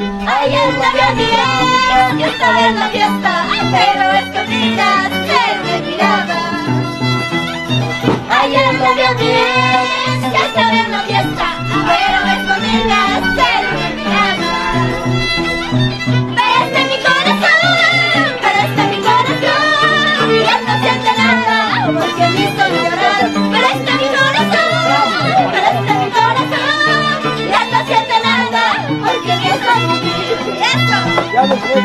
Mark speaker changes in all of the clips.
Speaker 1: Ayer no había días, yo estaba en la fiesta, pero escondidas él me miraba. Ayer no había días, yo estaba en la fiesta, pero escondidas él me miraba. Pero este mi corazón, ya no siente nada, porque me hizo llorar. Pero este mi corazón, ya no siente nada, porque me hizo vivir. ¡Eso!
Speaker 2: Ya lo sé.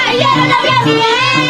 Speaker 1: Ayer no había bien.